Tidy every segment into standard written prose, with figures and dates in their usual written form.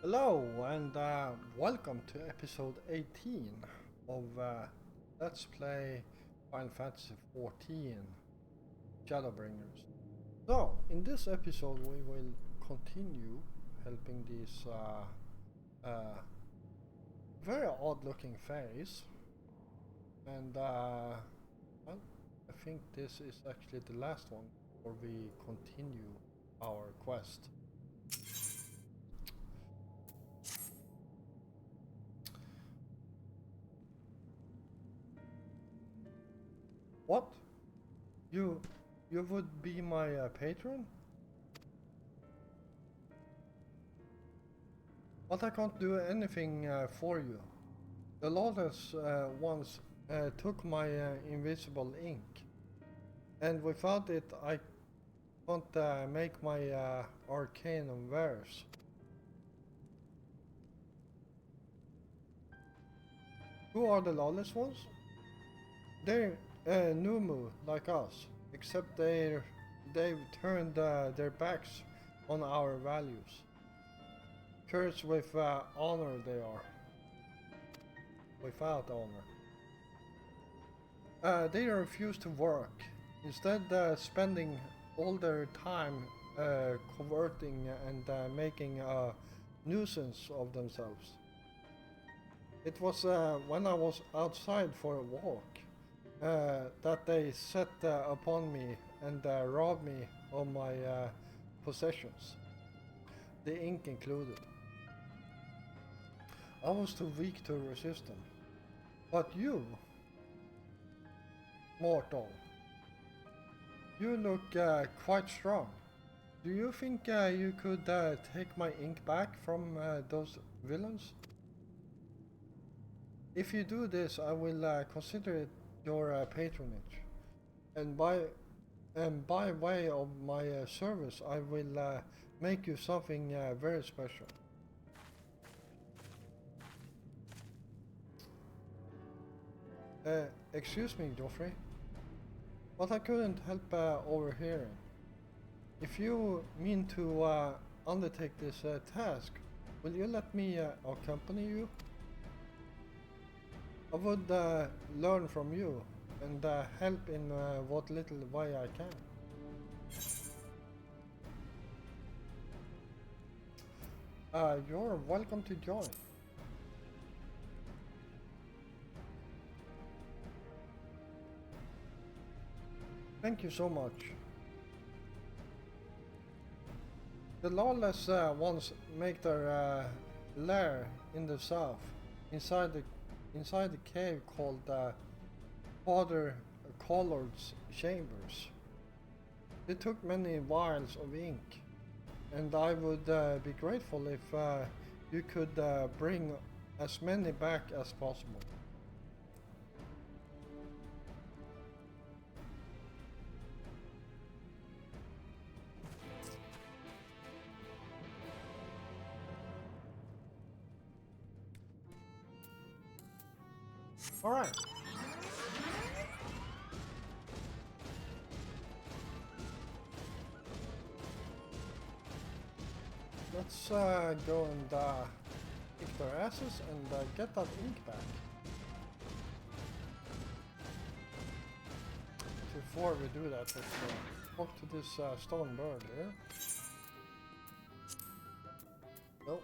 Hello and welcome to episode 18 of Let's Play Final Fantasy 14 Shadowbringers. So, in this episode we will continue helping these very odd looking fairies, and well, I think this is actually the last one before we continue our quest. What? You would be my patron? But I can't do anything for you. The lawless ones took my invisible ink, and without it I can't make my arcanum wares. Who are the lawless ones? They're Numu, like us, except they've turned their backs on our values. Cursed with honor they are. Without honor. They refuse to work, instead spending all their time converting and making a nuisance of themselves. It was when I was outside for a walk that they set upon me and robbed me of my possessions, the ink included. I was too weak to resist them. But you, mortal, you look quite strong. Do you think you could take my ink back from those villains? If you do this, I will consider it your patronage, and by way of my service, I will make you something very special. Excuse me, Geoffrey, but I couldn't help overhearing. If you mean to undertake this task, will you let me accompany you? I would learn from you and help in what little way I can. You're welcome to join. Thank you so much. The lawless ones make their lair in the south, inside the cave called Father Collard's Chambers. They took many vials of ink, and I would be grateful if you could bring as many back as possible. All right. Let's go and kick their asses and get that ink back. Before we do that, let's talk to this stone bird here. Nope.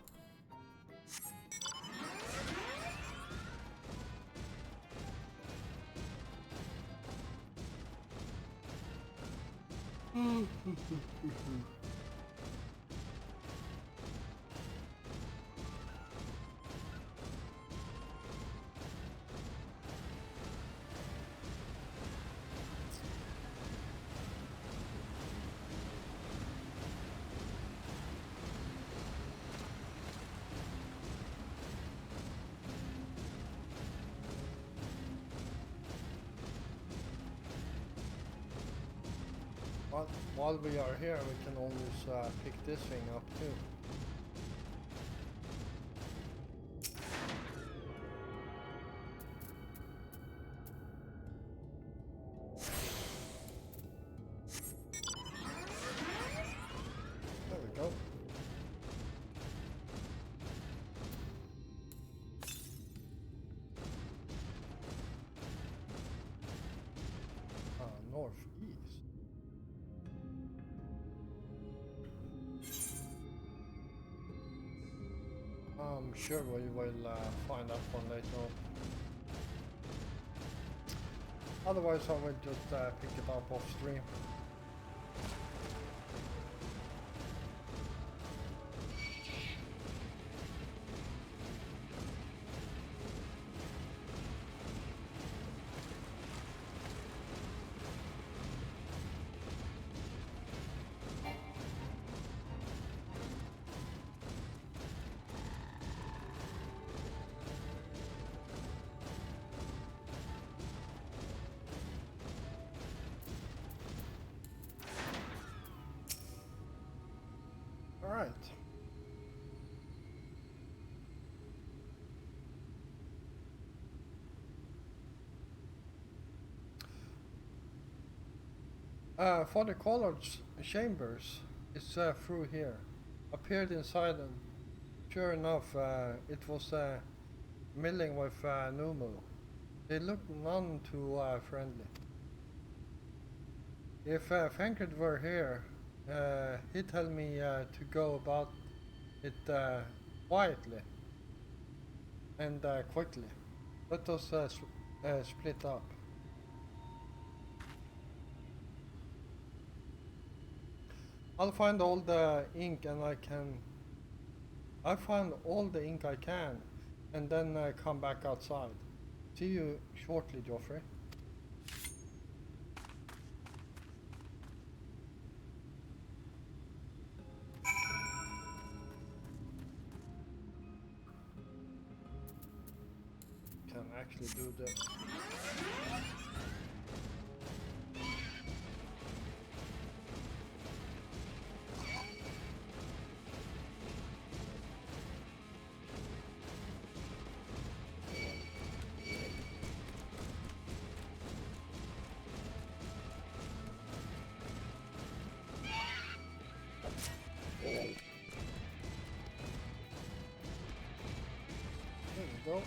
While we are here, we can always pick this thing up too. There we go. I'm sure we will find that one later on. Otherwise I will just pick it up off stream. Alright. For the colored chambers, it's through here. Appeared inside them. Sure enough, it was milling with Numu. They looked none too friendly. If Fankard were here, he'd tell me to go about it quietly and quickly. Let us split up. I'll find all the ink and I'll find all the ink I can and then come back outside. See you shortly, Joffrey. Can actually do this. There we go.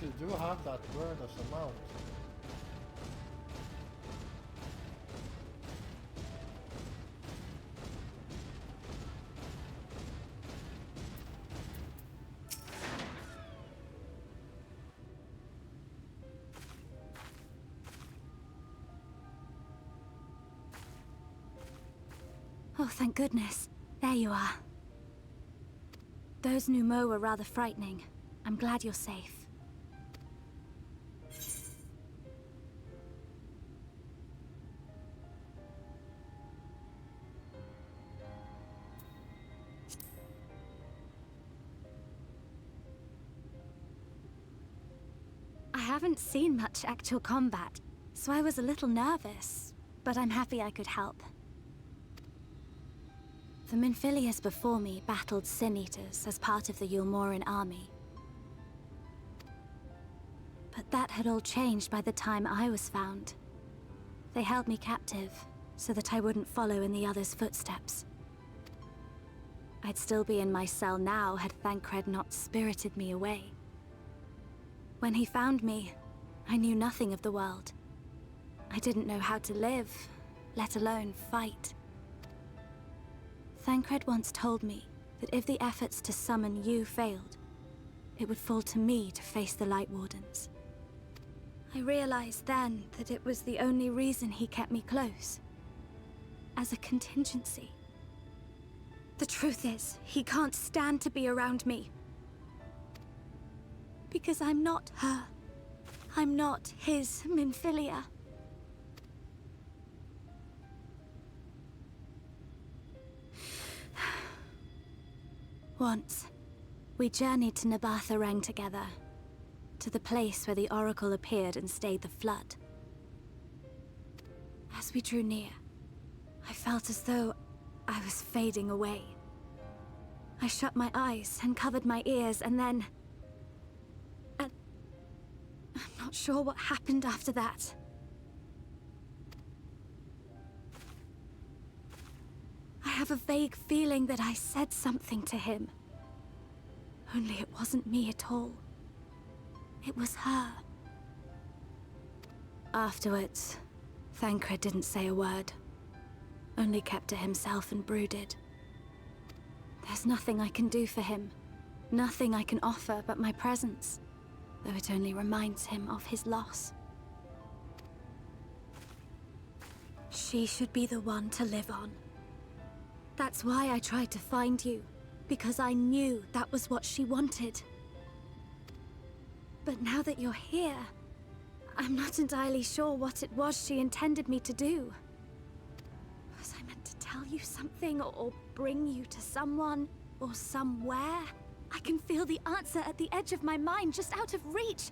actually do have that word as a mount. Oh, thank goodness. There you are. Those Numo were rather frightening. I'm glad you're safe. I haven't seen much actual combat, so I was a little nervous, but I'm happy I could help. The Minfilius before me battled Sin-Eaters as part of the Yulmoran army. But that had all changed by the time I was found. They held me captive, so that I wouldn't follow in the others' footsteps. I'd still be in my cell now had Thancred not spirited me away. When he found me, I knew nothing of the world. I didn't know how to live, let alone fight. Thancred once told me that if the efforts to summon you failed, it would fall to me to face the Light Wardens. I realized then that it was the only reason he kept me close. As a contingency. The truth is, he can't stand to be around me. Because I'm not her. I'm not his Minfilia. Once, we journeyed to Nabatha Reng together, to the place where the Oracle appeared and stayed the flood. As we drew near, I felt as though I was fading away. I shut my eyes and covered my ears, and then... I'm not sure what happened after that. I have a vague feeling that I said something to him. Only it wasn't me at all. It was her. Afterwards, Thancred didn't say a word. Only kept to himself and brooded. There's nothing I can do for him. Nothing I can offer but my presence. Though it only reminds him of his loss. She should be the one to live on. That's why I tried to find you, because I knew that was what she wanted. But now that you're here, I'm not entirely sure what it was she intended me to do. Was I meant to tell you something, or bring you to someone, or somewhere? I can feel the answer at the edge of my mind, just out of reach.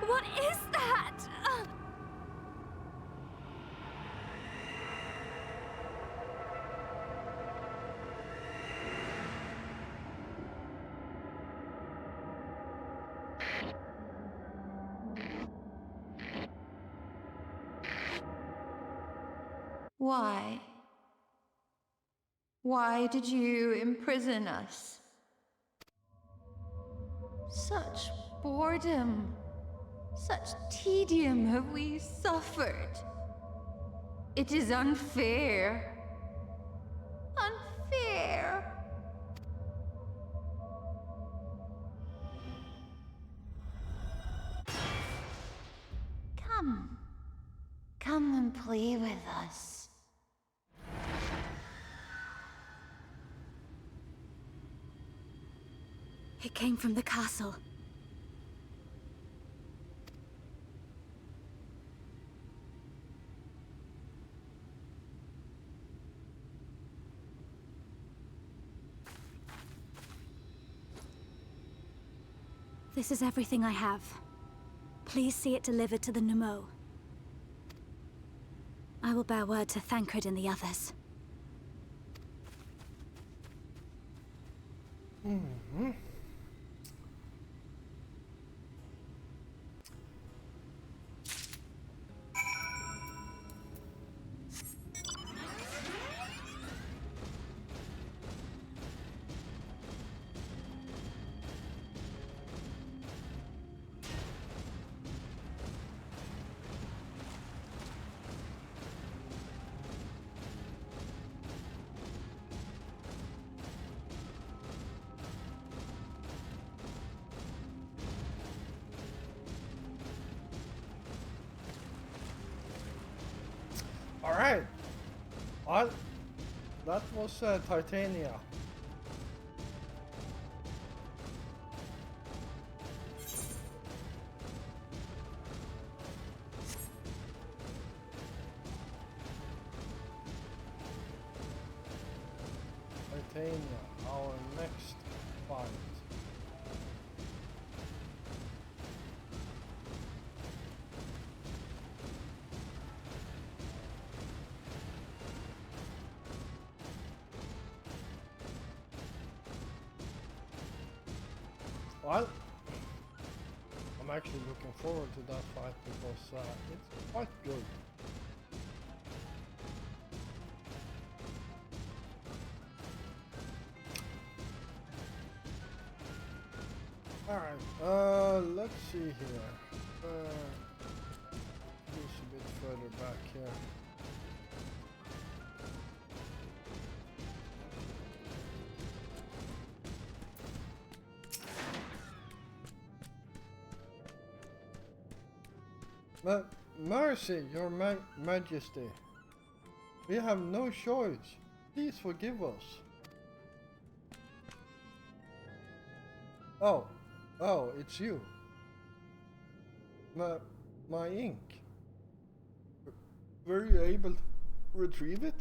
What is that? Why? Why did you imprison us? Such boredom, such tedium have we suffered. It is unfair. Unfair. Come. Come and play with us. It came from the castle. This is everything I have. Please see it delivered to the Numo. I will bear word to Thancred and the others. Mm-hmm. Alright. Well, that was Titania. Titania, our next fight. Well, I'm actually looking forward to that fight because it's quite good. Alright, let's see here. Just a bit further back here. Mercy, your majesty. We have no choice. Please forgive us. Oh, it's you. My ink. Were you able to retrieve it?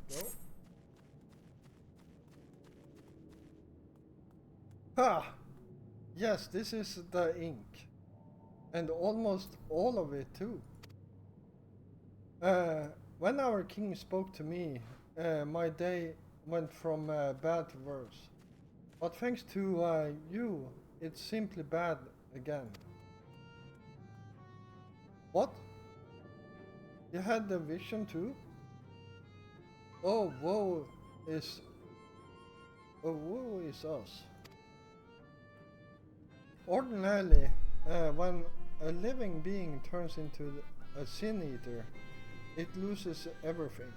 There you go. Ha! Yes, this is the ink. And almost all of it too. When our king spoke to me, my day went from bad to worse. But thanks to you, it's simply bad again. What? You had the vision too? Oh, woe is us. Ordinarily, when a living being turns into a sin eater, it loses everything.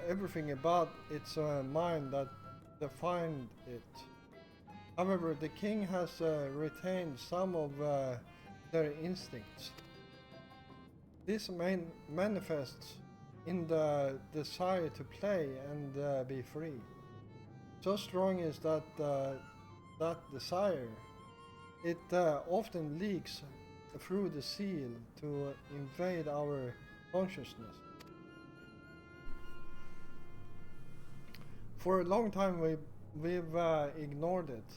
Everything about its mind that defined it. However, the king has retained some of their instincts. This manifests in the desire to play and be free. So strong is that desire, it often leaks through the seal to invade our consciousness. For a long time we've ignored it,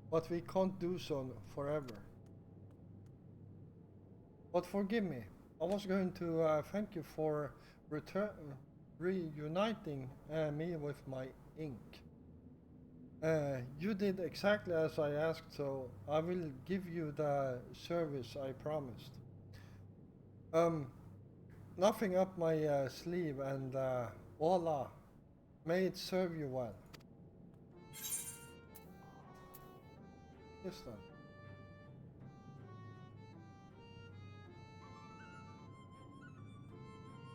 but we can't do so forever. But forgive me, I was going to thank you for reuniting me with my ink. You did exactly as I asked, so I will give you the service I promised. Nothing up my sleeve, and voila, may it serve you well. Yes then.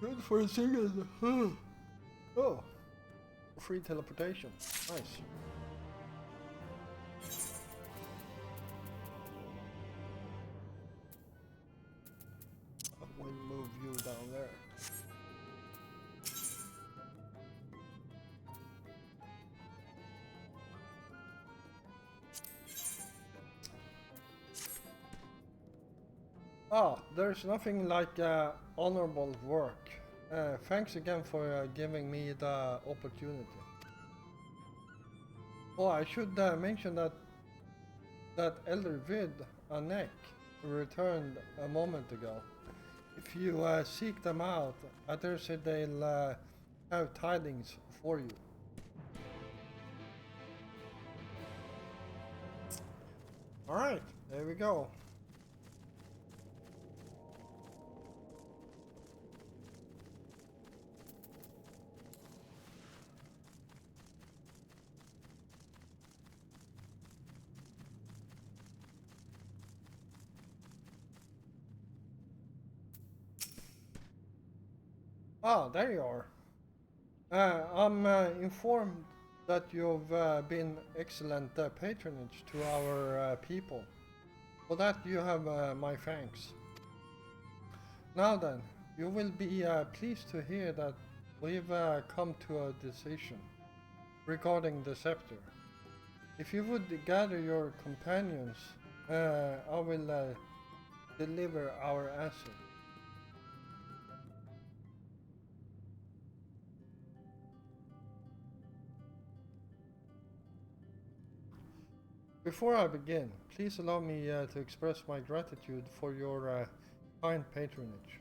Good for a second. Oh, free teleportation. Nice. Let me move you down there. There's nothing like honorable work. Thanks again for giving me the opportunity. Oh, I should mention that Elder Vid and Neck returned a moment ago. If you seek them out, I dare say they'll have tidings for you. Alright, there we go. There you are. I'm informed that you've been excellent patronage to our people. For that you have my thanks. Now then, you will be pleased to hear that we've come to a decision regarding the scepter. If you would gather your companions, I will deliver our answer. Before I begin, please allow me to express my gratitude for your kind patronage.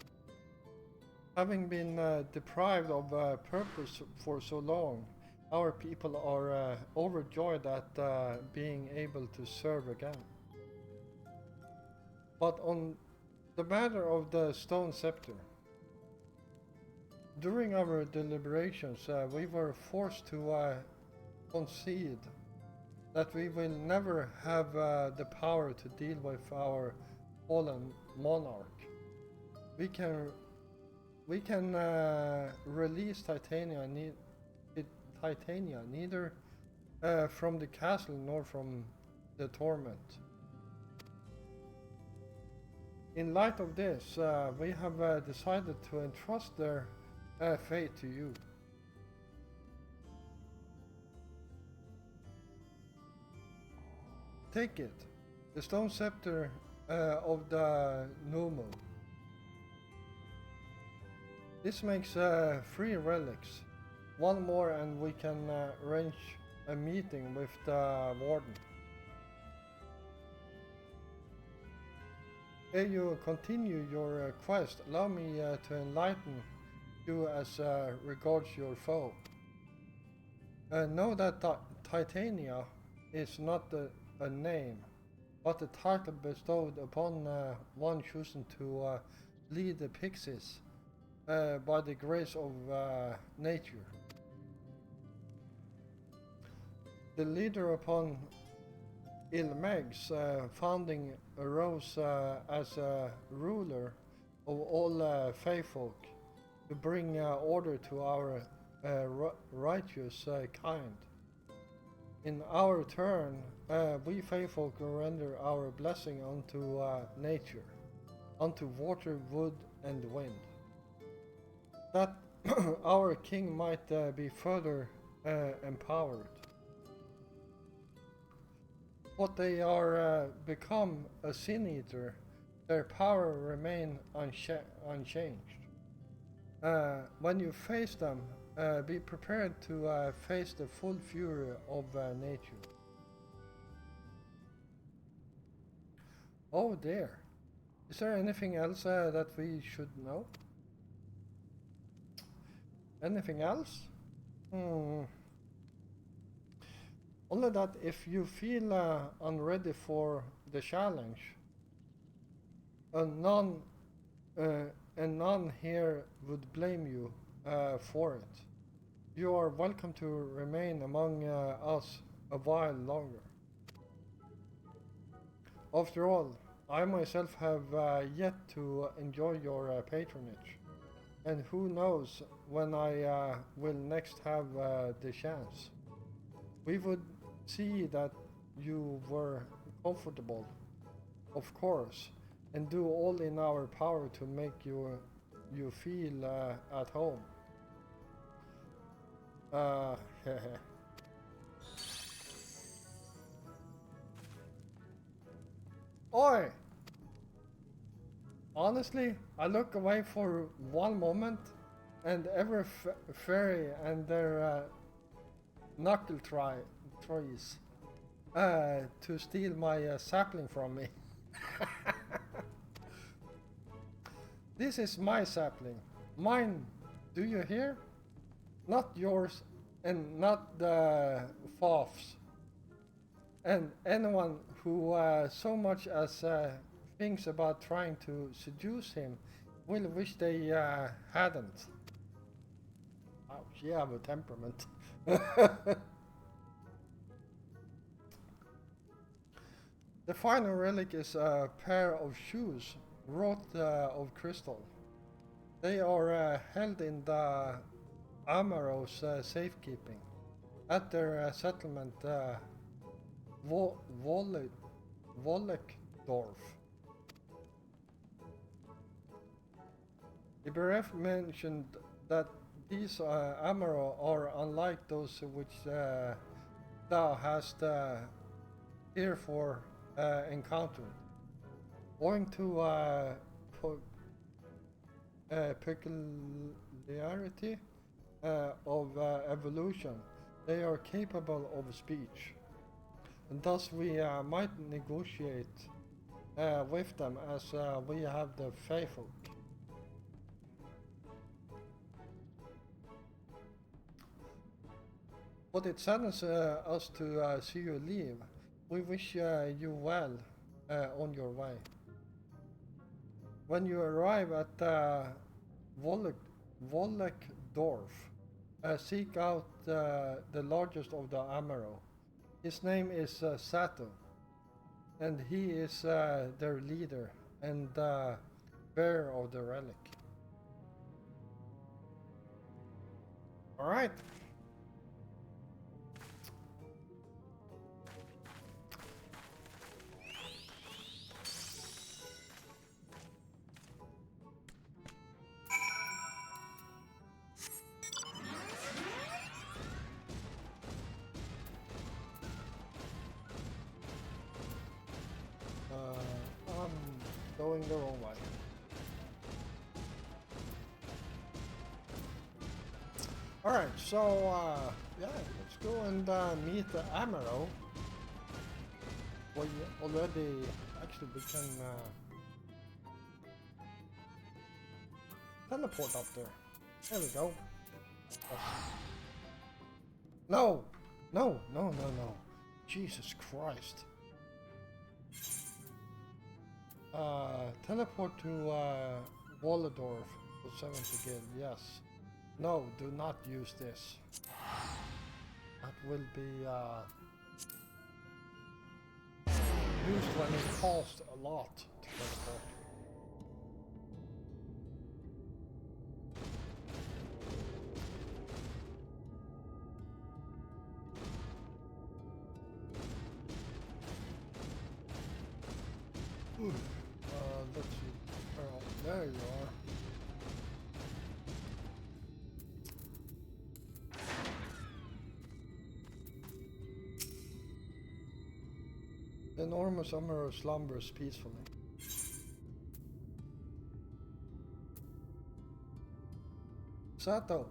Having been deprived of purpose for so long, our people are overjoyed at being able to serve again. But on the matter of the stone scepter, during our deliberations, we were forced to concede that we will never have the power to deal with our fallen monarch. We can release Titania neither from the castle nor from the torment. In light of this, we have decided to entrust their fate to you. Take it, the stone scepter of the Nomo. This makes 3 relics. One more and we can arrange a meeting with the warden. Ere you continue your quest, allow me to enlighten you as regards your foe. Know that Titania is not a name, but a title bestowed upon one chosen to lead the pixies by the grace of nature. The leader upon Ilmeg's founding arose as a ruler of all Feyfolk to bring order to our righteous kind. In our turn, we Feyfolk render our blessing unto nature, unto water, wood, and wind, that our king might be further empowered. But they are become a sin-eater, their power remain unchanged. When you face them, be prepared to face the full fury of nature. Oh dear, is there anything else that we should know? Anything else? Only that if you feel unready for the challenge, and none here would blame you for it. You are welcome to remain among us a while longer. After all, I myself have yet to enjoy your patronage, and who knows when I will next have the chance. We would see that you were comfortable, of course, and do all in our power to make you feel at home. Oi! Honestly, I look away for one moment, and every fairy and their knuckle tries to steal my sapling from me. This is my sapling. Mine, do you hear? Not yours, and not the Faf's. And anyone who so much as thinks about trying to seduce him will wish they hadn't. Ouch, you have a temperament. The final relic is a pair of shoes wrought of crystal. They are held in the Amaros safekeeping at their settlement Volek dwarf. The bereft mentioned that these Amaro are unlike those which thou hast herefore encountered, owing to peculiarity of evolution. They are capable of speech, and thus we might negotiate with them as we have the Faefolk. But it saddens us to see you leave. We wish you well on your way. When you arrive at Volekdorf, seek out the largest of the Amaro. His name is Sato, and he is their leader and bearer of the relic. All right. I'm going the wrong way. Alright, so yeah, let's go and meet the Amaro. We already, actually we can teleport up there. There we go. Yes. No! No, no, no, no. Jesus Christ. Teleport to Walledorf for 70 gil, yes. No, do not use this. That will be used when it costs a lot to teleport. Let's see. Oh, there you are. The enormous Amaro slumbers peacefully. Sato!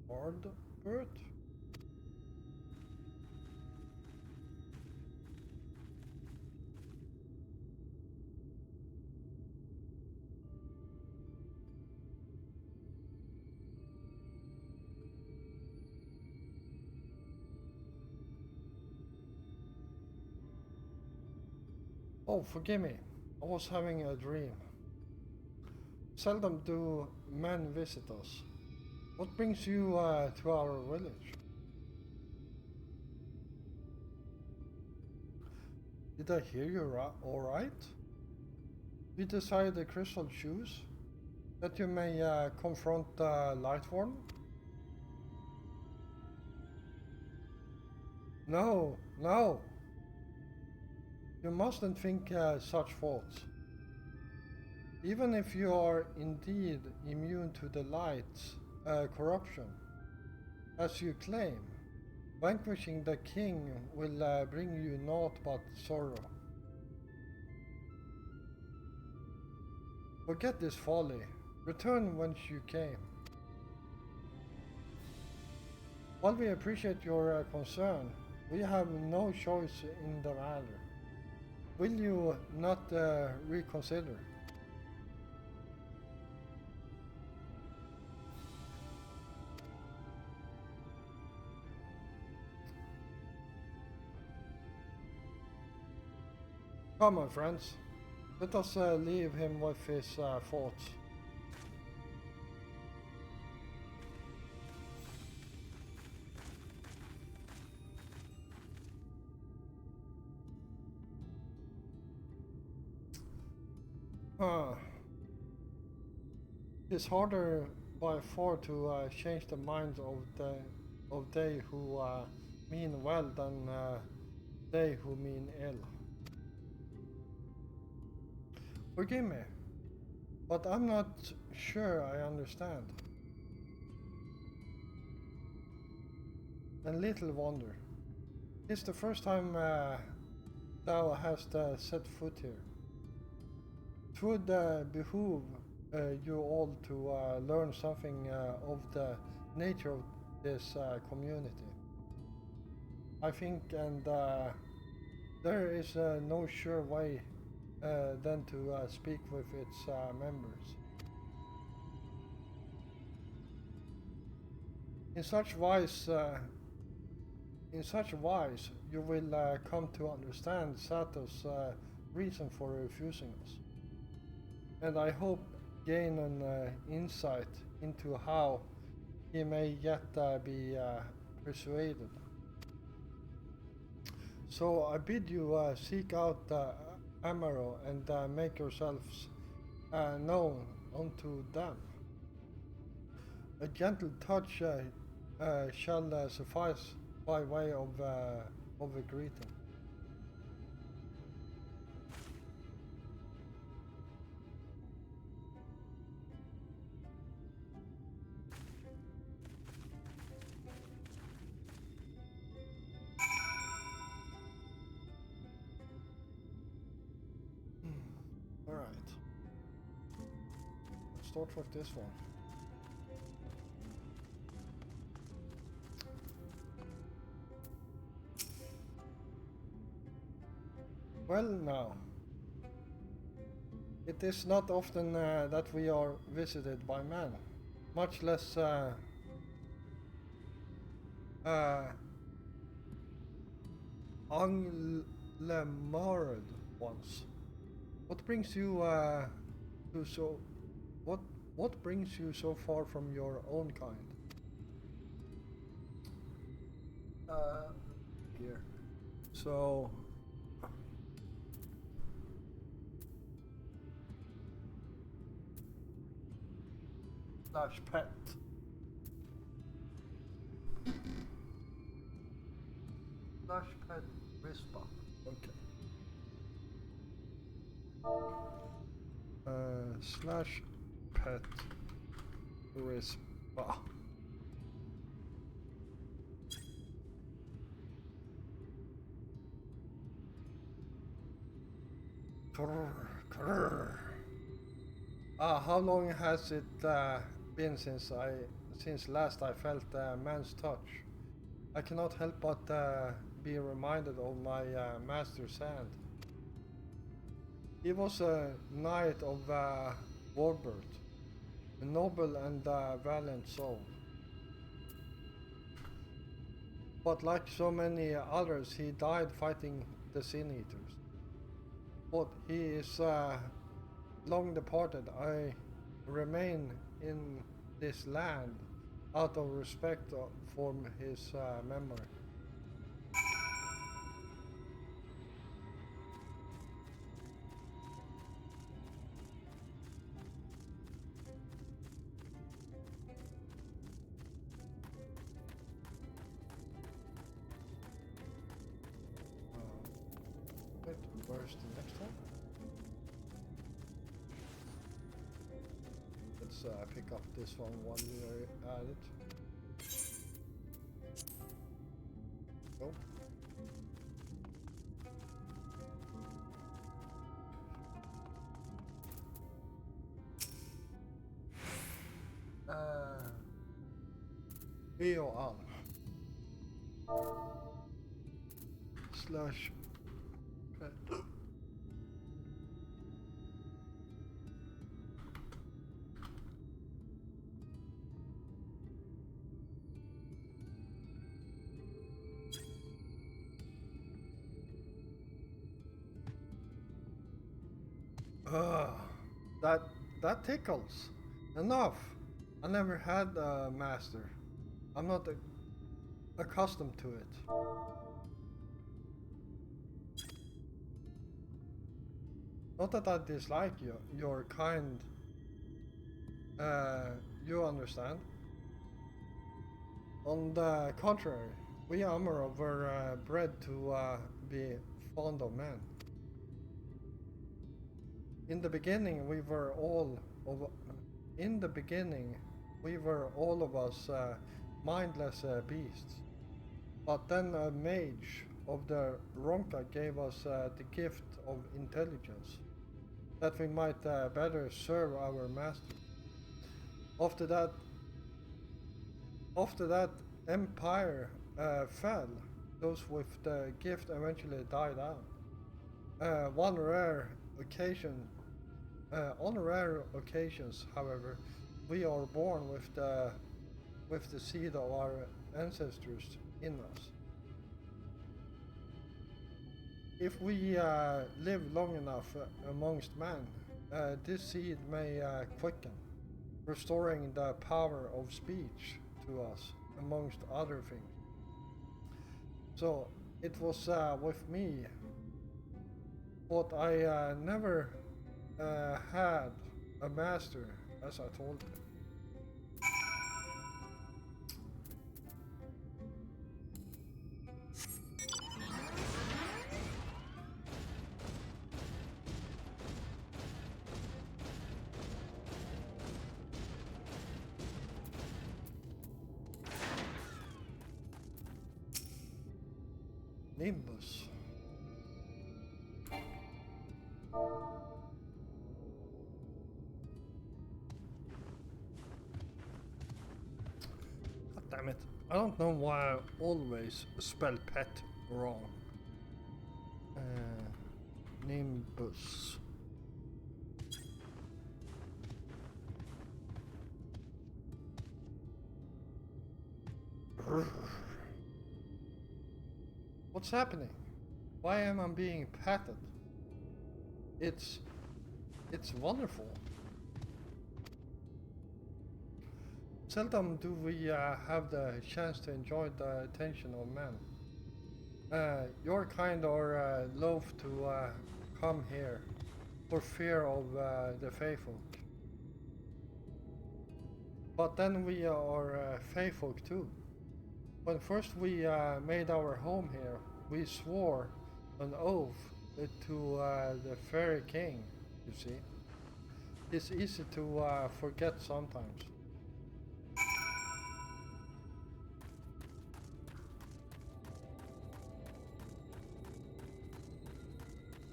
Hard bird? Oh, forgive me. I was having a dream. Seldom do men visit us. What brings you to our village? Did I hear you alright? You desire the crystal shoes? That you may confront Lightworn? No, no! You mustn't think such thoughts. Even if you are indeed immune to the light's corruption, as you claim, vanquishing the king will bring you naught but sorrow. Forget this folly. Return whence you came. While we appreciate your concern, we have no choice in the matter. Will you not reconsider? Come on, friends. Let us leave him with his thoughts. It's harder by far to change the minds of they who mean well than they who mean ill. Forgive me, but I'm not sure I understand. And little wonder. It's the first time thou hast set foot here. 'Twould behoove you all to learn something of the nature of this community. I think, and there is no sure way than to speak with its members. In such wise, you will come to understand Sato's reason for refusing us, and I hope gain an insight into how he may yet be persuaded. So I bid you seek out Amaro and make yourselves known unto them. A gentle touch shall suffice by way of a greeting. All right. Let's start with this one. Well, now, it is not often that we are visited by men, much less unglamored ones. What brings you to so? What brings you so far from your own kind? Here. So. Slash pet. Slash pet Rispa. Okay. Slash pet Rispa. How long has it been since last I felt a man's touch? I cannot help but be reminded of my master's hand. He was a knight of Warbird, a noble and valiant soul. But like so many others, he died fighting the Sin Eaters. But he is long departed. I remain in this land out of respect for his memory. Wait, where's the next one? Let's pick up this one while we are at it. Nope. VOR slash pet. That tickles. Enough. I never had a master. I'm not accustomed to it. Not that I dislike you. Your kind you understand. On the contrary, we Amuro were bred to be fond of men. In the beginning, we were all of us mindless beasts. But then a mage of the Ronka gave us the gift of intelligence, that we might better serve our master. After that empire fell, those with the gift eventually died out. On rare occasions, however, we are born with the seed of our ancestors in us. If we live long enough amongst men, this seed may quicken, restoring the power of speech to us, amongst other things. So it was with me, but I never had a master, as I told you. Nimbus. God damn it. I don't know why I always spell pet wrong. Nimbus. What's happening? Why am I being patted? It's wonderful. Seldom do we have the chance to enjoy the attention of men. Your kind are loath to come here for fear of the faithful. But then we are faithful too. When first we made our home here, we swore an oath to the fairy king, you see. It's easy to forget sometimes.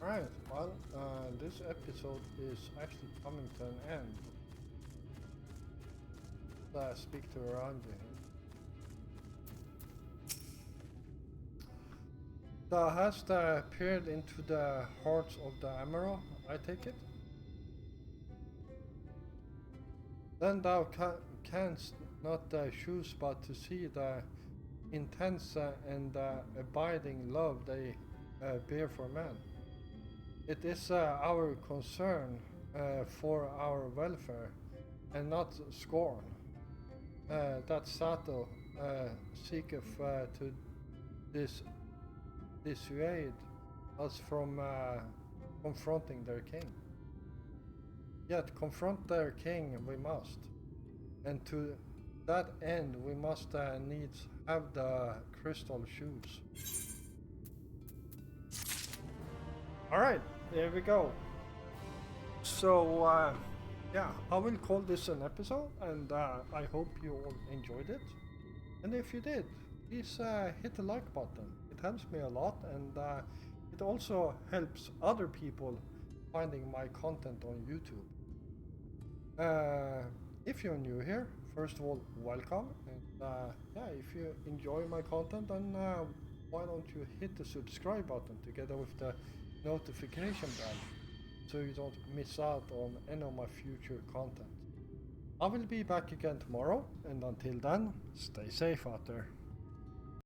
Alright, well, this episode is actually coming to an end. Speak to Ranji. Hast thou peered into the hearts of the Amuro, I take it? Then thou canst not choose but to see the intense and abiding love they bear for men. It is our concern for our welfare and not scorn that Sato seeketh to dissuade us from confronting their king. Yet confront their king we must, and to that end we must needs have the crystal shoes. Alright, there we go. So yeah, I will call this an episode, and I hope you all enjoyed it. And if you did, please hit the like button. It helps me a lot, and it also helps other people finding my content on YouTube. If you're new here, first of all, welcome. And yeah, if you enjoy my content, then why don't you hit the subscribe button together with the notification bell, so you don't miss out on any of my future content. I will be back again tomorrow, and until then, stay safe out there.